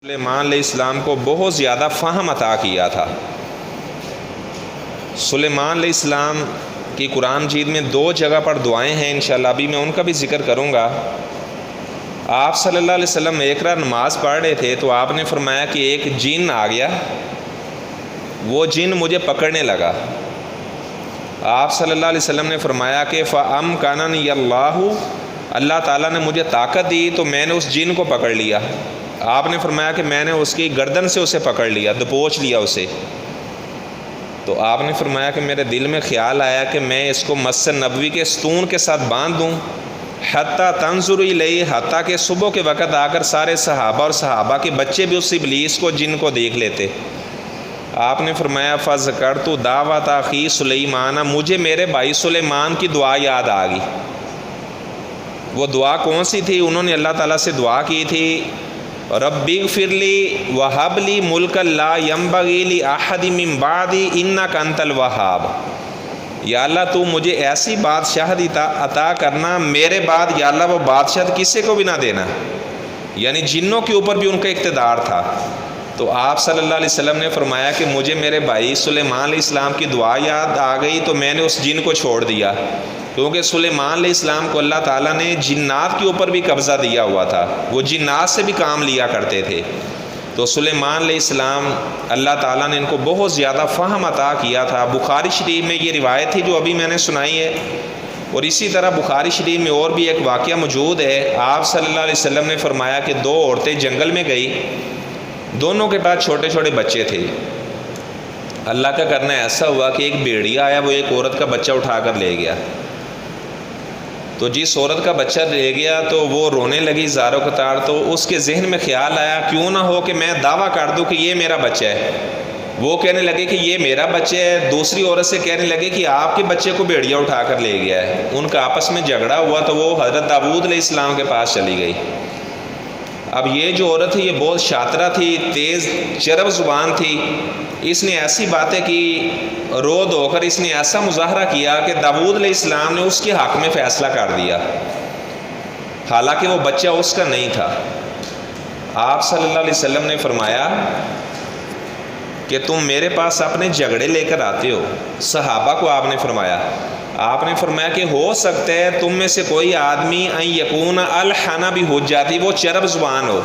سلیمان علیہ السلام کو بہت زیادہ فہم عطا کیا تھا۔ سلیمان علیہ السلام کی قرآن مجید میں 2 جگہ پر دعائیں ہیں، انشاءاللہ ابھی میں ان کا بھی ذکر کروں گا۔ آپ صلی اللہ علیہ وسلم ایک رات نماز پڑھ رہے تھے تو آپ نے فرمایا کہ ایک جن آ گیا، وہ جن مجھے پکڑنے لگا۔ آپ صلی اللہ علیہ وسلم نے فرمایا کہ فَأَمْكَنَنِيَ اللَّهُ، اللہ تعالیٰ نے مجھے طاقت دی تو میں نے اس جن کو پکڑ لیا۔ آپ نے فرمایا کہ میں نے اس کی گردن سے اسے پکڑ لیا، دبوچ لیا اسے۔ تو آپ نے فرمایا کہ میرے دل میں خیال آیا کہ میں اس کو مسجد نبوی کے ستون کے ساتھ باندھ دوں، حتیٰ تنظر الیہ، حتیٰ کہ صبح کے وقت آ کر سارے صحابہ اور صحابہ کے بچے بھی اس ابلیس کو، جن کو دیکھ لیتے۔ آپ نے فرمایا فذکرت دعوت اخی سلیمان، مجھے میرے بھائی سلیمان کی دعا یاد آ گئی۔ وہ دعا کون سی تھی؟ انہوں نے اللہ تعالیٰ سے دعا کی تھی، ربی اغفر لی وہب لی ملکا لا ینبغی لاحد من بعدی انک انت الوہاب، یا اللہ تو مجھے ایسی بادشاہت عطا کرنا میرے بعد، یا اللہ وہ بادشاہت کسی کو بھی نہ دینا، یعنی جنوں کے اوپر بھی ان کا اقتدار تھا۔ تو آپ صلی اللہ علیہ وسلم نے فرمایا کہ مجھے میرے بھائی سلیمان علیہ السلام کی دعا یاد آ گئی تو میں نے اس جن کو چھوڑ دیا، کیونکہ سلیمان علیہ السلام کو اللہ تعالیٰ نے جنات کے اوپر بھی قبضہ دیا ہوا تھا، وہ جنات سے بھی کام لیا کرتے تھے۔ تو سلیمان علیہ السلام اللہ تعالیٰ نے ان کو بہت زیادہ فہم عطا کیا تھا۔ بخاری شریف میں یہ روایت تھی جو ابھی میں نے سنائی ہے، اور اسی طرح بخاری شریف میں اور بھی ایک واقعہ موجود ہے۔ آپ صلی اللہ علیہ وسلم نے فرمایا کہ 2 عورتیں جنگل میں گئی، دونوں کے پاس چھوٹے چھوٹے بچے تھے۔ اللہ کا کرنا ایسا ہوا کہ ایک بھیڑیا آیا، وہ ایک عورت کا بچہ اٹھا کر لے گیا۔ تو جس عورت کا بچہ لے گیا تو وہ رونے لگی زاروں قطار، تو اس کے ذہن میں خیال آیا کیوں نہ ہو کہ میں دعویٰ کر دوں کہ یہ میرا بچہ ہے۔ وہ کہنے لگے کہ یہ میرا بچہ ہے، دوسری عورت سے کہنے لگے کہ آپ کے بچے کو بھیڑیا اٹھا کر لے گیا ہے۔ ان کا آپس میں جھگڑا ہوا تو وہ حضرت داؤد علیہ السلام کے پاس چلی گئی۔ اب یہ جو عورت تھی یہ بہت شاطرہ تھی، تیز چرب زبان تھی، اس نے ایسی باتیں کی، رو دھو کر اس نے ایسا مظاہرہ کیا کہ داؤد علیہ السلام نے اس کے حق میں فیصلہ کر دیا، حالانکہ وہ بچہ اس کا نہیں تھا۔ آپ صلی اللہ علیہ وسلم نے فرمایا کہ تم میرے پاس اپنے جھگڑے لے کر آتے ہو۔ صحابہ کو آپ نے فرمایا کہ ہو سکتا ہے تم میں سے کوئی آدمی ان یکون الحنا بھی ہو جاتی، وہ چرب زبان ہو،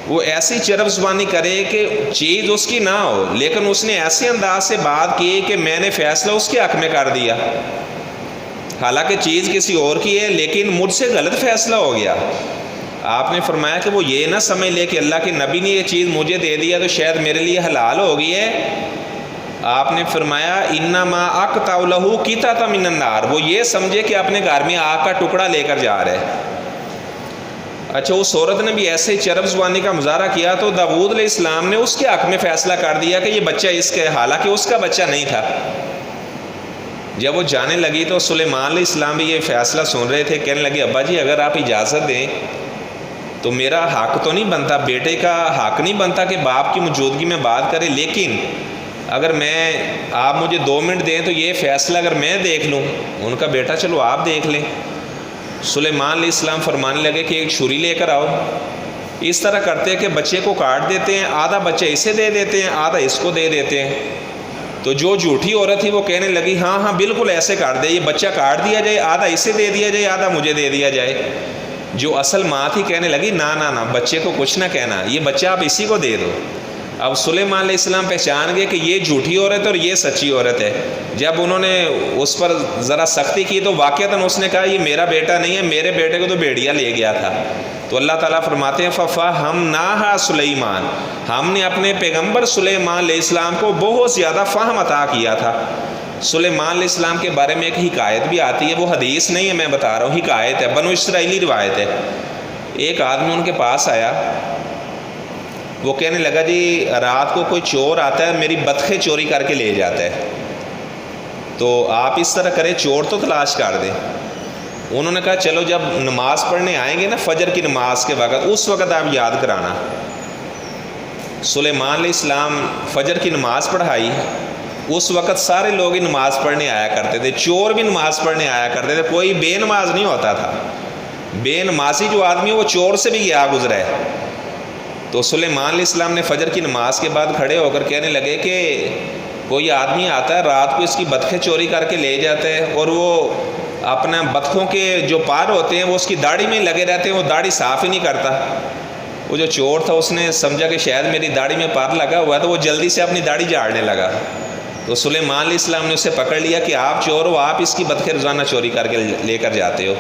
وہ ایسی چرب زبانی کرے کہ چیز اس کی نہ ہو، لیکن اس نے ایسے انداز سے بات کی کہ میں نے فیصلہ اس کے حق میں کر دیا، حالانکہ چیز کسی اور کی ہے لیکن مجھ سے غلط فیصلہ ہو گیا۔ آپ نے فرمایا کہ وہ یہ نہ سمجھ لے کہ اللہ کے نبی نے یہ چیز مجھے دے دیا تو شاید میرے لیے حلال ہو گئی ہے۔ آپ نے فرمایا انما اقطع لہ قطعۃ من النار، وہ یہ سمجھے کہ اپنے گھر میں آگ کا ٹکڑا لے کر جا رہے۔ اچھا، اس عورت نے بھی ایسے ہی چرب زبانی کا مظاہرہ کیا تو داؤد علیہ السلام نے اس کے حق میں فیصلہ کر دیا کہ یہ بچہ اس کا ہے، حالانکہ اس کا بچہ نہیں تھا۔ جب وہ جانے لگی تو سلیمان علیہ السلام بھی یہ فیصلہ سن رہے تھے، کہنے لگے ابا جی اگر آپ اجازت دیں تو میرا حق تو نہیں بنتا، بیٹے کا حق نہیں بنتا کہ باپ کی موجودگی میں بات کرے، لیکن اگر آپ مجھے 2 منٹ دیں تو یہ فیصلہ اگر میں دیکھ لوں۔ ان کا بیٹا چلو آپ دیکھ لیں۔ سلیمان علیہ السلام فرمانے لگے کہ ایک چھری لے کر آؤ۔ اس طرح کرتے ہیں کہ بچے کو کاٹ دیتے ہیں، آدھا بچہ اسے دے دیتے ہیں، آدھا اس کو دے دیتے ہیں۔ تو جو جھوٹی عورت تھی وہ کہنے لگی ہاں بالکل ایسے کاٹ دے، یہ بچہ کاٹ دیا جائے، آدھا اسے دے دیا جائے، آدھا مجھے دے دیا جائے۔ جو اصل ماں تھی کہنے لگی نہ بچے کو کچھ نہ کہنا، یہ بچہ آپ اسی کو دے دو۔ اب سلیمان علیہ السلام پہچان گئے کہ یہ جھوٹی عورت ہے اور یہ سچی عورت ہے۔ جب انہوں نے اس پر ذرا سختی کی تو واقعتاً اس نے کہا یہ میرا بیٹا نہیں ہے، میرے بیٹے کو تو بھیڑیا لے گیا تھا۔ تو اللہ تعالیٰ فرماتے ہیں فَفَهَمْنَاهَا سلیمان، ہم نے اپنے پیغمبر سلیمان علیہ السلام کو بہت زیادہ فہم عطا کیا تھا۔ سلیمان علیہ السلام کے بارے میں ایک حکایت بھی آتی ہے، وہ حدیث نہیں ہے میں بتا رہا ہوں، حکایت ہے، بنو اسرائیلی روایت ہے۔ ایک آدمی ان کے پاس آیا، وہ کہنے لگا جی رات کو کوئی چور آتا ہے، میری بطخیں چوری کر کے لے جاتا ہے، تو آپ اس طرح کریں چور تو تلاش کر دیں۔ انہوں نے کہا چلو جب نماز پڑھنے آئیں گے نا فجر کی نماز کے وقت، اس وقت آپ یاد کرانا۔ سلیمان علیہ السلام فجر کی نماز پڑھائی، اس وقت سارے لوگ ہی نماز پڑھنے آیا کرتے تھے، چور بھی نماز پڑھنے آیا کرتے تھے، کوئی بے نماز نہیں ہوتا تھا۔ بے نمازی جو آدمی وہ چور سے بھی گیا گزرا ہے۔ تو سلیمان علیہ السلام نے فجر کی نماز کے بعد کھڑے ہو کر کہنے لگے کہ کوئی آدمی آتا ہے رات کو اس کی بطخیں چوری کر کے لے جاتا ہے، اور وہ اپنا بطخوں کے جو پار ہوتے ہیں وہ اس کی داڑھی میں لگے رہتے ہیں، وہ داڑھی صاف ہی نہیں کرتا۔ وہ جو چور تھا اس نے سمجھا کہ شاید میری داڑھی میں پار لگا ہوا ہے، تو وہ جلدی سے اپنی داڑھی جھاڑنے لگا۔ تو سلیمان علیہ السلام نے اسے پکڑ لیا کہ آپ چور ہو، آپ اس کی بطخیں روزانہ چوری کر کے لے کر جاتے ہو۔